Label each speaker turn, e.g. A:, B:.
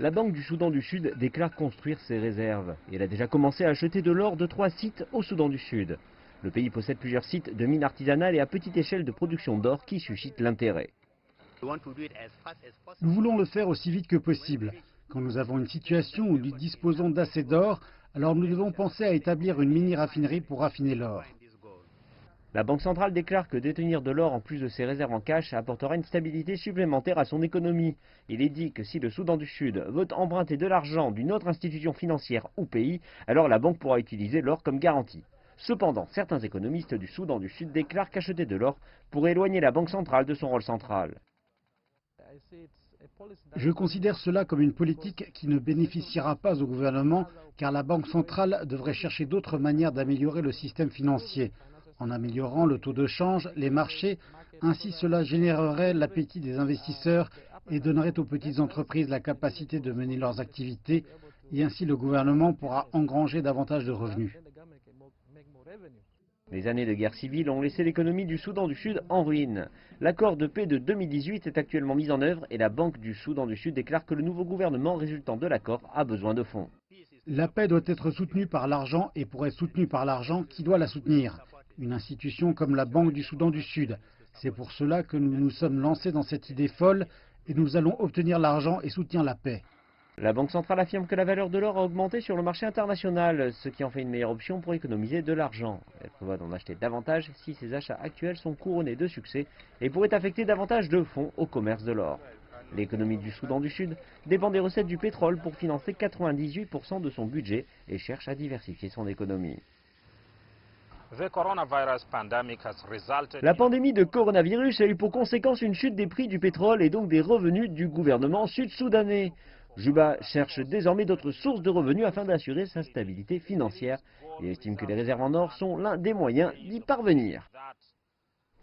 A: La Banque du Soudan du Sud déclare construire ses réserves. Et elle a déjà commencé à acheter de l'or de 3 sites au Soudan du Sud. Le pays possède plusieurs sites de mines artisanales et à petite échelle de production d'or qui suscitent l'intérêt.
B: Nous voulons le faire aussi vite que possible. Quand nous avons une situation où nous disposons d'assez d'or, alors nous devons penser à établir une mini-raffinerie pour raffiner l'or.
A: La Banque centrale déclare que détenir de l'or en plus de ses réserves en cash apportera une stabilité supplémentaire à son économie. Il est dit que si le Soudan du Sud veut emprunter de l'argent d'une autre institution financière ou pays, alors la banque pourra utiliser l'or comme garantie. Cependant, certains économistes du Soudan du Sud déclarent qu'acheter de l'or pourrait éloigner la Banque centrale de son rôle central.
B: Je considère cela comme une politique qui ne bénéficiera pas au gouvernement car la Banque centrale devrait chercher d'autres manières d'améliorer le système financier. En améliorant le taux de change, les marchés, ainsi cela générerait l'appétit des investisseurs et donnerait aux petites entreprises la capacité de mener leurs activités et ainsi le gouvernement pourra engranger davantage de revenus.
A: Les années de guerre civile ont laissé l'économie du Soudan du Sud en ruine. L'accord de paix de 2018 est actuellement mis en œuvre et la Banque du Soudan du Sud déclare que le nouveau gouvernement résultant de l'accord a besoin de fonds.
B: La paix doit être soutenue par l'argent et pour être soutenue par l'argent, qui doit la soutenir? Une institution comme la Banque du Soudan du Sud. C'est pour cela que nous nous sommes lancés dans cette idée folle et nous allons obtenir l'argent et soutenir la paix.
A: La Banque centrale affirme que la valeur de l'or a augmenté sur le marché international, ce qui en fait une meilleure option pour économiser de l'argent. Elle prévoit d'en acheter davantage si ses achats actuels sont couronnés de succès et pourrait affecter davantage de fonds au commerce de l'or. L'économie du Soudan du Sud dépend des recettes du pétrole pour financer 98% de son budget et cherche à diversifier son économie. La pandémie de coronavirus a eu pour conséquence une chute des prix du pétrole et donc des revenus du gouvernement sud-soudanais. Juba cherche désormais d'autres sources de revenus afin d'assurer sa stabilité financière et estime que les réserves en or sont l'un des moyens d'y parvenir.